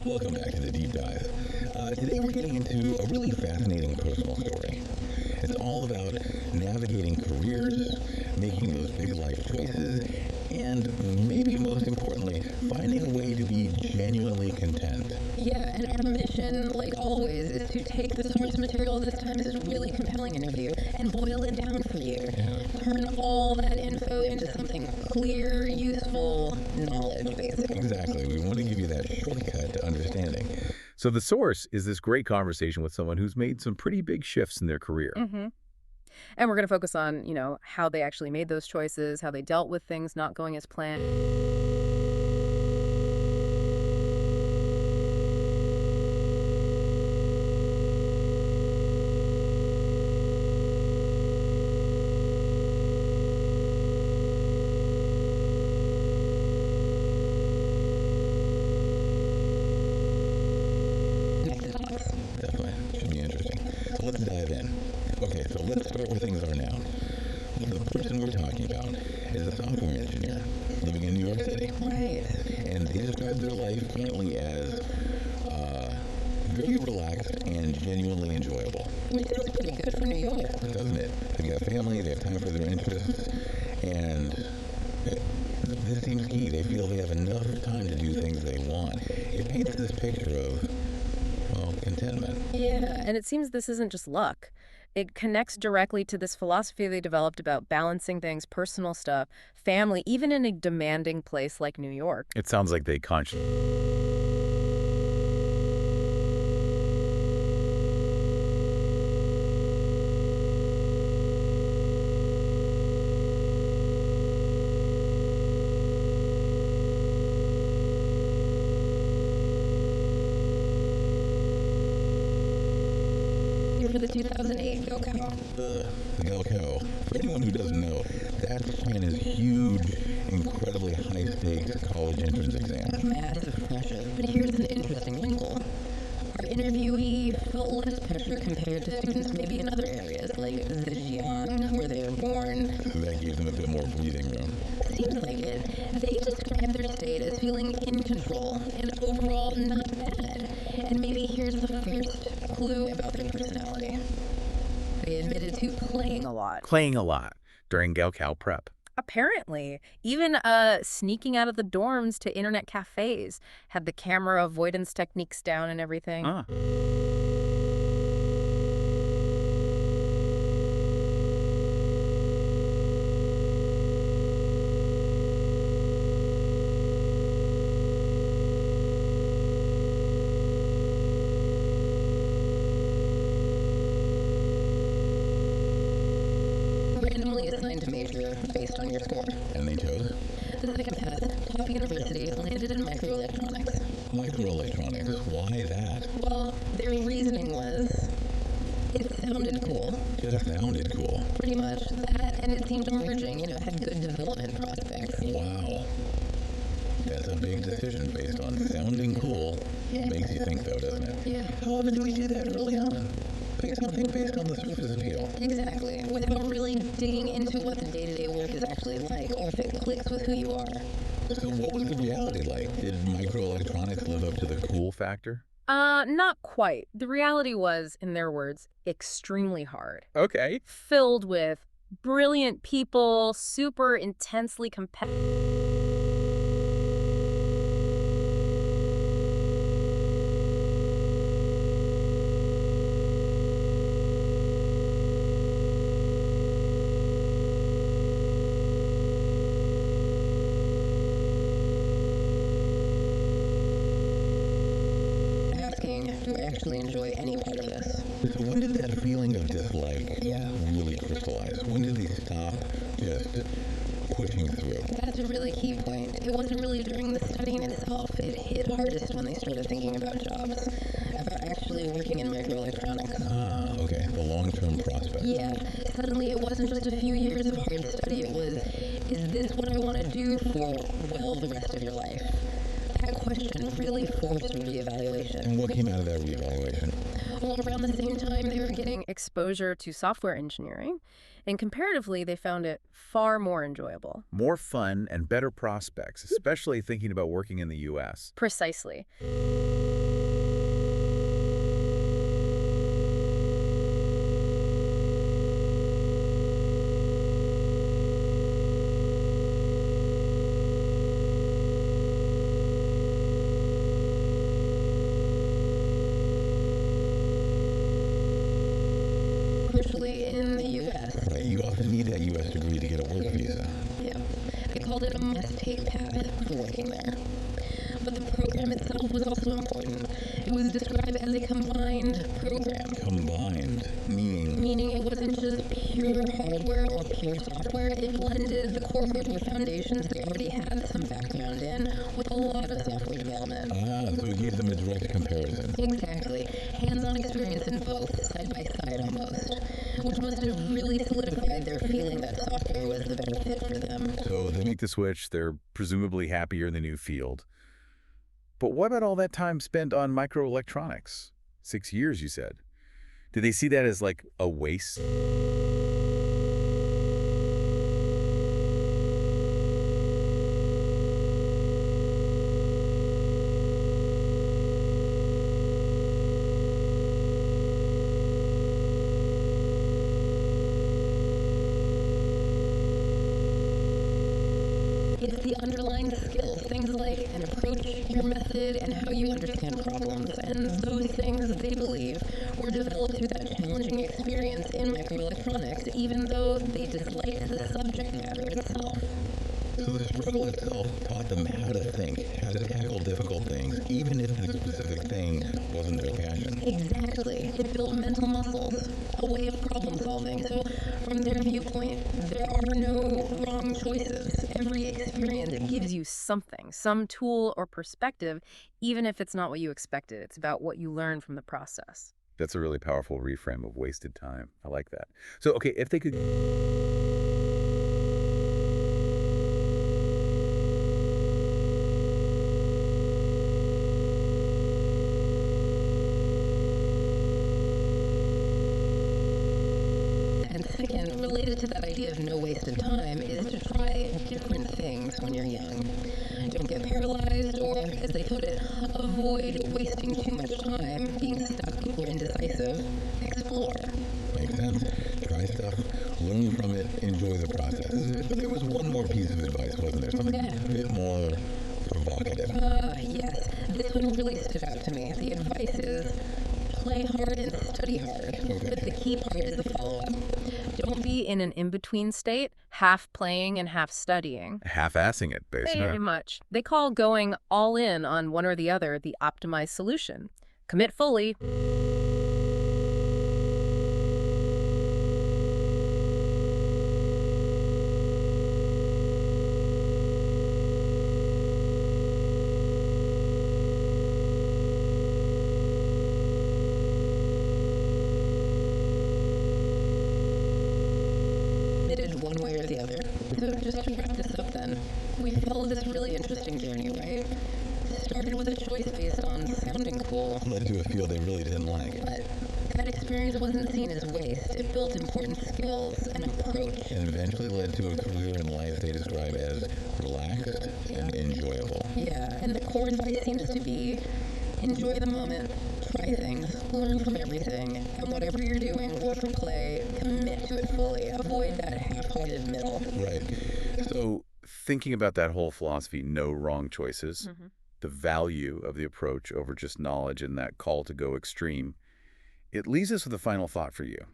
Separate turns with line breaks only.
Welcome back to the deep dive. Today we're getting into a really fascinating personal story. It's all about navigating careers, making those big life choices, and maybe most importantly, finding a way to be genuinely content.
Yeah, and our mission, like always, is to take the source material this time is a really compelling interview and boil it down for you. Turn all that info into something clear, useful knowledge, basically.
Exactly. We want to give you that shortcut to understanding.
So the source is this great conversation with someone who's made some pretty big shifts in their career.
And we're going to focus on, how they actually made those choices, how they dealt with things not going as planned.
Definitely. Should be interesting. So let's dive in. Okay, so let's start where things are now. The person we're talking about is a software engineer living in New York City.
Right.
And they describe their life currently as very relaxed and genuinely enjoyable.
Which is pretty good for New York.
Doesn't it? They've got family, they have time for their interests, and this seems key. They feel they have enough time to do things they want. It paints this picture of, well, contentment.
Yeah.
And it seems this isn't just luck. It connects directly to this philosophy they developed about balancing things, personal stuff, family, even in a demanding place like New York.
It sounds like they consciously...
For the 2008 Gaokao.
The Gaokao. For anyone who doesn't know, that's China's huge, incredibly high-stakes college entrance exam.
Massive pressure. But here's an interesting wrinkle. Our interviewee felt less pressure compared to students maybe in other areas, like Zhejiang, where they were born.
That gave them a bit more breathing room.
Seems like it. They describe their state as feeling in control and overall not bad. And maybe here's the first clue about their personality. They admitted to playing a lot.
Playing a lot during Gaokao prep.
Apparently, even sneaking out of the dorms to internet cafes, had the camera avoidance techniques down and everything.
Randomly assigned to major based on your score.
And they chose
The second path, top university, landed in microelectronics.
microelectronics. Why that?
Well, their reasoning was it sounded cool.
Just sounded cool.
Pretty much that, and it seemed emerging, had good development prospects.
Wow. That's a big decision based on sounding cool.
Yeah.
Makes you think, though, doesn't it?
Yeah.
How often do we do that early on? Pick something based on the surface appeal.
Exactly, without really digging into what the day-to-day work is actually like, or if it clicks with who you are.
So what was the reality like? Did microelectronics live up to the cool
Factor?
Not quite. The reality was, in their words, extremely hard.
Okay.
Filled with brilliant people, super intensely competitive.
Do I actually enjoy any part of this?
So when did that feeling of dislike really crystallize? When did they stop just pushing through?
That's a really key point. It wasn't really during the studying itself. It hit hardest when they started thinking about jobs, about actually working in microelectronics.
Ah, okay. The long-term prospect.
Yeah, suddenly it wasn't just a few years of hard study. It was, is this what I want to do for, well, the rest of your life? That question really forced a reevaluation.
And what came out of that reevaluation?
Well, around the same time, they were getting
exposure to software engineering, and comparatively, they found it far more enjoyable.
More fun and better prospects, especially thinking about working in the U.S.
Precisely.
crucially in the U.S.
Right, you often need that U.S. degree to get a work visa.
Yeah, they called it a must-take path for working there. But the program itself was also important. It was described as a combined program.
Combined, meaning?
Meaning it wasn't just pure hardware or pure software. It blended the core hardware foundations they already had some background in with a lot of software development.
So it gives them a direct comparison.
Exactly. Hands-on experience in both, side by side almost, which must have really solidified their feeling that software was the better fit for them.
So they make the switch, they're presumably happier in the new field. But what about all that time spent on microelectronics? 6 years, you said. Did they see that as like a waste?
It's the underlying skills, things like an approach, your method, and how you understand problems. And those things, they believe, were developed through that challenging experience in microelectronics, even though they disliked the subject matter itself.
So the struggle itself taught them how to think, how to tackle difficult things, even if the specific thing wasn't their passion.
Exactly. It built mental muscles, a way of problem solving. So from their viewpoint, there are no wrong choices. Every experience
Gives you something, some tool or perspective, even if it's not what you expected. It's about what you learn from the process.
That's a really powerful reframe of wasted time. I like that. So, okay, if they could...
And second, related to that idea of no wasted time, is to try different things when you're young. Don't get paralyzed, or, as they put it, avoid wasting too much time being stuck or indecisive. Explore.
Makes sense. Try stuff, learn from it, enjoy the process. But there was one more piece of advice, wasn't there? Something a bit more provocative.
Yes. This one really stood out to me. The advice is play hard and study hard. But the key part is the follow-up.
Don't be in an in-between state, half playing and half studying.
Half-assing it, basically.
Very much. They call going all in on one or the other the optimized solution. Commit fully.
One way or the other. So just to wrap this up then, we followed this really interesting journey, right? Started with a choice based on sounding cool.
Led to a field they really didn't like.
But that experience wasn't seen as waste. It built important skills and approach.
And eventually led to a career in life they describe as relaxed and enjoyable.
Yeah, and the core advice seems to be enjoy the moment, try things, learn from everything, and whatever you're doing, work or play, commit to it fully. Avoid that half-hearted middle.
Right.
So thinking about that whole philosophy, no wrong choices, the value of the approach over just knowledge and that call to go extreme, it leaves us with a final thought for you.